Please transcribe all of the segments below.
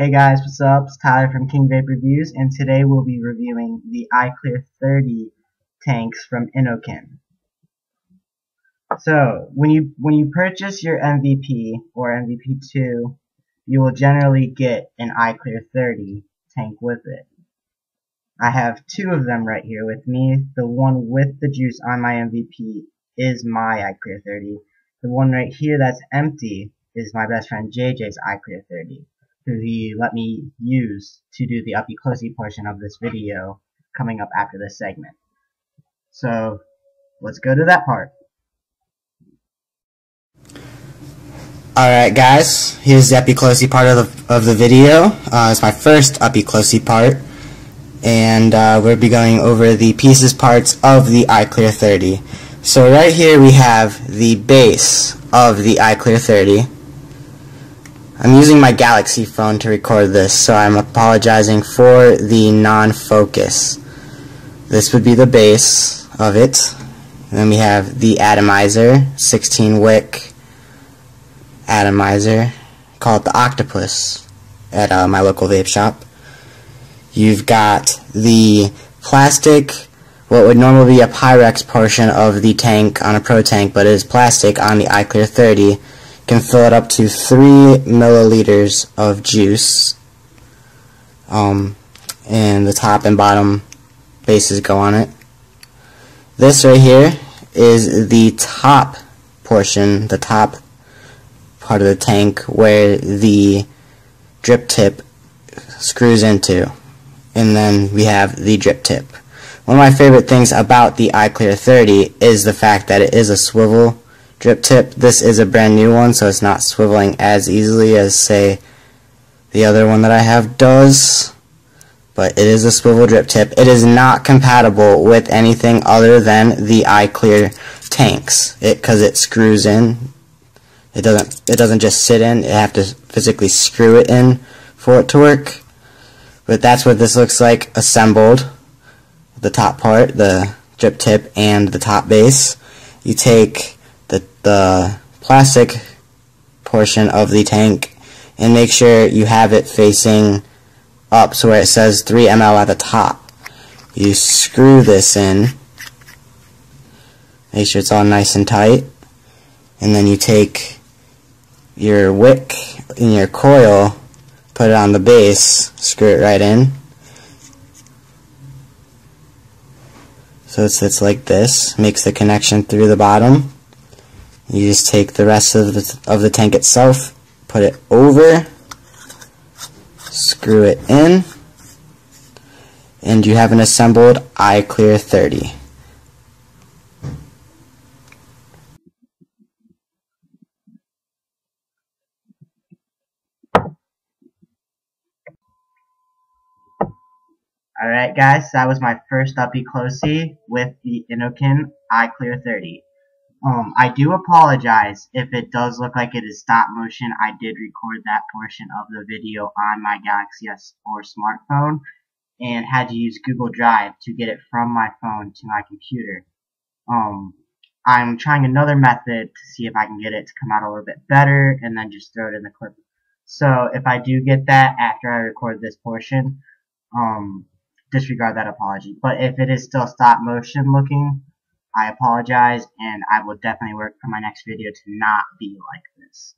Hey guys, what's up? It's Tyler from King Vape Reviews, and today we'll be reviewing the iClear 30 tanks from Innokin. So, when you purchase your MVP or MVP2, you will generally get an iClear 30 tank with it. I have two of them right here with me. The one with the juice on my MVP is my iClear 30. The one right here that's empty is my best friend JJ's iClear 30. Who he let me use to do the uppy closey portion of this video coming up after this segment. So let's go to that part. Alright guys, here's the uppy closey part of the video. It's my first uppy closey part, and we'll be going over the pieces parts of the iClear 30. So right here we have the base of the iClear 30. I'm using my Galaxy phone to record this, so I'm apologizing for the non-focus. This would be the base of it. And then we have the atomizer, 16 wick atomizer. Call it the octopus at my local vape shop. You've got the plastic, what would normally be a Pyrex portion of the tank on a Pro tank, but it is plastic on the iClear 30. Can fill it up to 3 milliliters of juice, and the top and bottom bases go on it. This right here is the top portion, the top part of the tank where the drip tip screws into, and then we have the drip tip. One of my favorite things about the iClear 30 is the fact that it is a swivel drip tip. This is a brand new one, so it's not swiveling as easily as, say, the other one that I have does, but it is a swivel drip tip. It is not compatible with anything other than the iClear tanks, because it screws in. It doesn't just sit in. You have to physically screw it in for it to work. But that's what this looks like assembled. The top part, the drip tip, and the top base. You take the plastic portion of the tank and make sure you have it facing up, so where it says 3 ml at the top. You screw this in, make sure it's all nice and tight, and then you take your wick and your coil, put it on the base, screw it right in. So it sits like this, makes the connection through the bottom. You just take the rest of the tank itself, put it over, screw it in, and you have an assembled iClear 30. Alright guys, that was my first uppy closey with the Innokin iClear 30. I do apologize if it does look like it is stop motion. I did record that portion of the video on my Galaxy S4 smartphone and had to use Google Drive to get it from my phone to my computer. I'm trying another method to see if I can get it to come out a little bit better and then just throw it in the clip. So if I do get that after I record this portion, disregard that apology. But if it is still stop motion looking, I apologize, and I will definitely work for my next video to not be like this.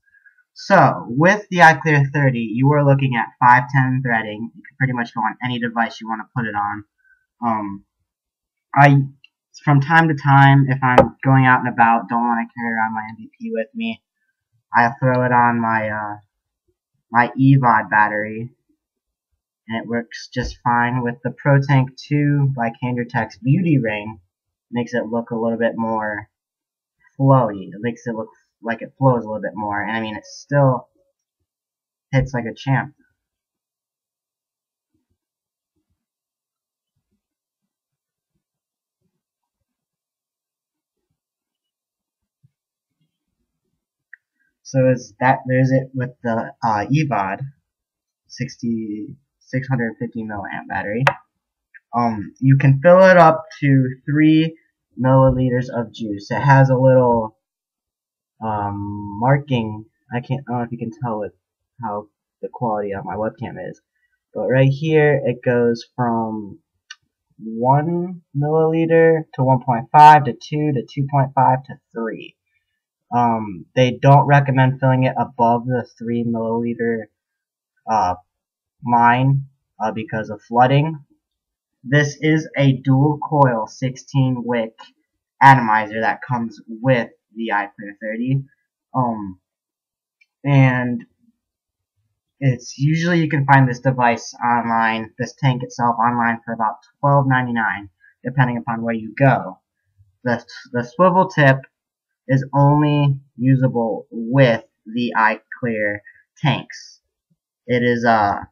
So, with the iClear 30, you are looking at 510 threading. You can pretty much go on any device you want to put it on. From time to time, if I'm going out and about, don't want to carry around my MVP with me, I throw it on my my EVOD battery, and it works just fine. With the Pro Tank 2 by Kandertech's Beauty Ring, makes it look a little bit more flowy. It makes it look like it flows a little bit more, and I mean, it still hits like a champ. So there's it with the EVOD 650 milliamp battery. You can fill it up to 3 milliliters of juice. It has a little marking. I don't know if you can tell it how the quality of my webcam is. But right here, it goes from 1 milliliter to 1.5 to 2 to 2.5 to 3. They don't recommend filling it above the 3 milliliter line because of flooding. This is a dual coil 16 wick atomizer that comes with the iClear 30. And it's usually you can find this device online, this tank itself online for about $12.99 depending upon where you go. The swivel tip is only usable with the iClear tanks. It is a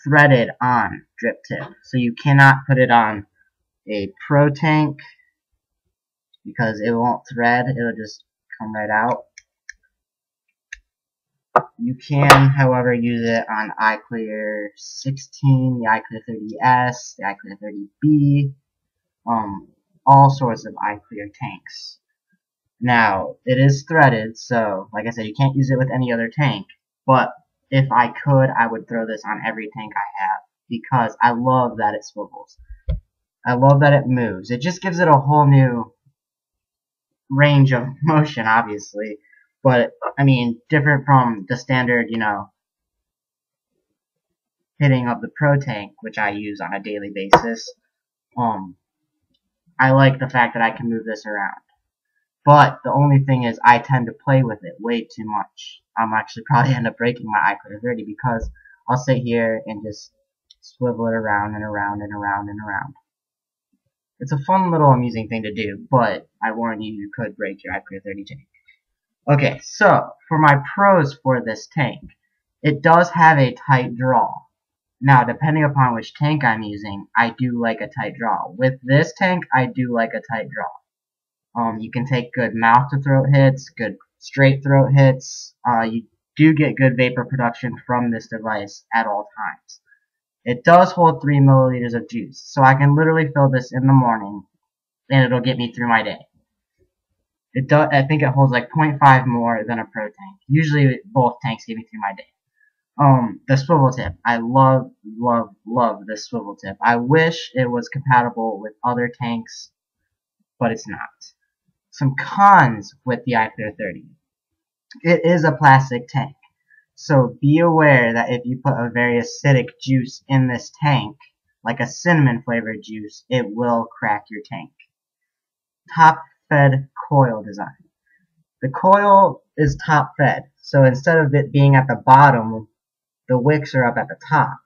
threaded on drip tip, so you cannot put it on a Pro tank because it won't thread, it'll just come right out. You can, however, use it on iClear 16, the iClear 30S, the iClear 30B, all sorts of iClear tanks. Now, it is threaded, so, like I said, you can't use it with any other tank, but if I could, I would throw this on every tank I have, because I love that it swivels. I love that it moves. It just gives it a whole new range of motion, obviously, but, I mean, different from the standard, hitting of the Pro tank, which I use on a daily basis. I like the fact that I can move this around. But the only thing is I tend to play with it way too much. I'm actually probably end up breaking my iClear 30 because I'll sit here and just swivel it around and around and around and around. It's a fun little amusing thing to do, but I warn you, you could break your iClear 30 tank. Okay, so for my pros for this tank, it does have a tight draw. Now, depending upon which tank I'm using, I do like a tight draw. With this tank, I do like a tight draw. You can take good mouth-to-throat hits, good straight-throat hits. You do get good vapor production from this device at all times. It does hold 3 milliliters of juice, so I can literally fill this in the morning, and it'll get me through my day. I think it holds like 0.5 more than a Pro tank. Usually, both tanks get me through my day. The swivel tip. I love, love, love this swivel tip. I wish it was compatible with other tanks, but it's not. Some cons with the iClear 30. It is a plastic tank, so be aware that if you put a very acidic juice in this tank, like a cinnamon flavored juice, it will crack your tank. Top fed coil design. The coil is top fed, so instead of it being at the bottom, the wicks are up at the top.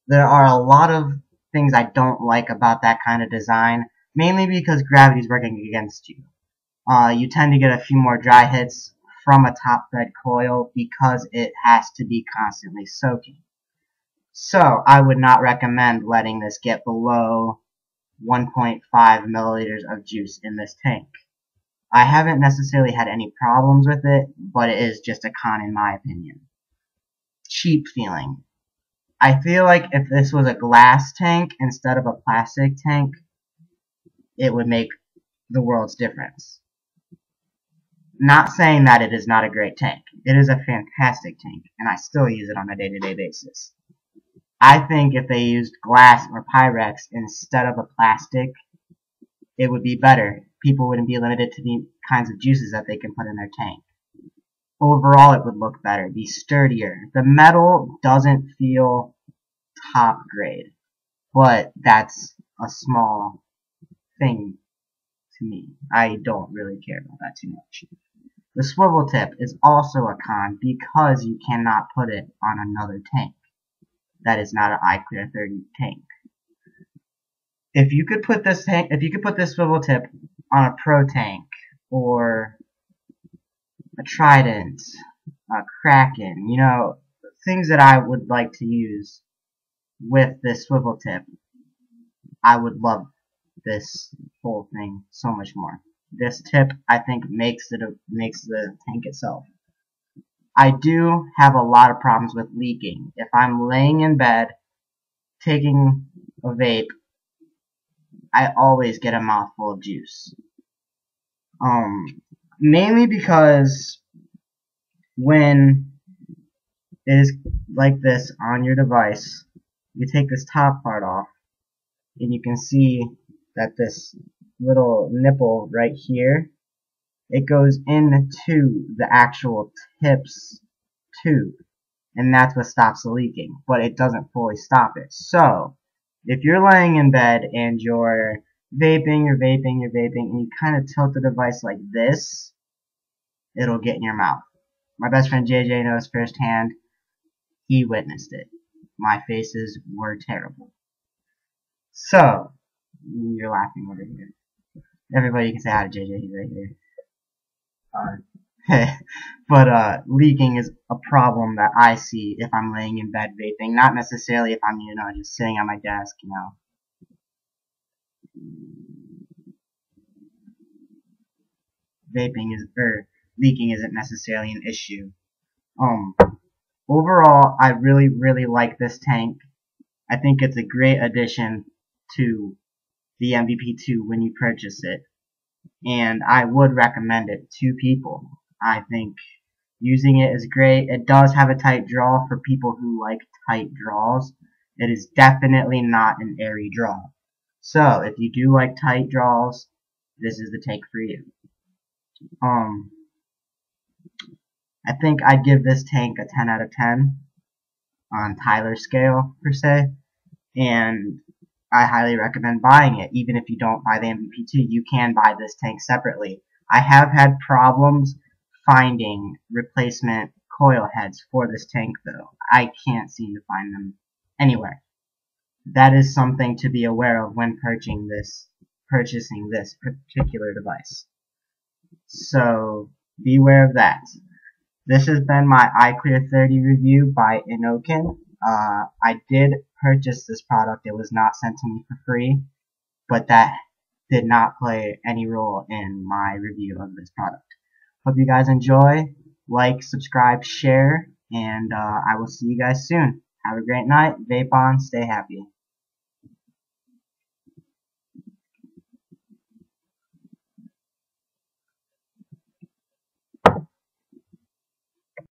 There are a lot of things I don't like about that kind of design, mainly because gravity is working against you. You tend to get a few more dry hits from a top-fed coil because it has to be constantly soaking. So, I would not recommend letting this get below 1.5 milliliters of juice in this tank. I haven't necessarily had any problems with it, but it is just a con in my opinion. Cheap feeling. I feel like if this was a glass tank instead of a plastic tank, it would make the world's difference. Not saying that it is not a great tank. It is a fantastic tank, and I still use it on a day-to-day basis. I think if they used glass or Pyrex instead of a plastic, it would be better. People wouldn't be limited to the kinds of juices that they can put in their tank. Overall, it would look better, be sturdier. The metal doesn't feel top grade, but that's a small thing to me. I don't really care about that too much. The swivel tip is also a con because you cannot put it on another tank. That is not an iClear 30 tank. If you could put this swivel tip on a Pro tank or a Trident, a Kraken, things that I would like to use with this swivel tip, I would love this whole thing so much more. This tip, I think, makes the tank itself. I do have a lot of problems with leaking. If I'm laying in bed, taking a vape, I always get a mouthful of juice. Mainly because when It is like this on your device. You take this top part off, and you can see that this little nipple right here, it goes into the actual tips tube, and that's what stops the leaking, but it doesn't fully stop it. So if you're laying in bed and you're vaping, and you kind of tilt the device like this, it'll get in your mouth. My best friend JJ knows firsthand. He witnessed it. My faces were terrible. So, you're laughing over here. Everybody can say hi to JJ, he's right here. But leaking is a problem that I see if I'm laying in bed vaping. Not necessarily if I'm, just sitting on my desk, Leaking isn't necessarily an issue. Overall, I really, really like this tank. I think it's a great addition to the MVP2 when you purchase it. And I would recommend it to people. I think using it is great. It does have a tight draw for people who like tight draws. It is definitely not an airy draw. So, if you do like tight draws, this is the tank for you. I think I'd give this tank a 10 out of 10 on Tyler's scale, per se. And I highly recommend buying it. Even if you don't buy the MVP2, you can buy this tank separately. I have had problems finding replacement coil heads for this tank, though. I can't seem to find them anywhere. That is something to be aware of when purchasing this particular device. So, beware of that. This has been my iClear 30 review by Innokin. I did purchase this product. It was not sent to me for free, but that did not play any role in my review of this product. Hope you guys enjoy. Like, subscribe, share, and I will see you guys soon. Have a great night. Vape on. Stay happy.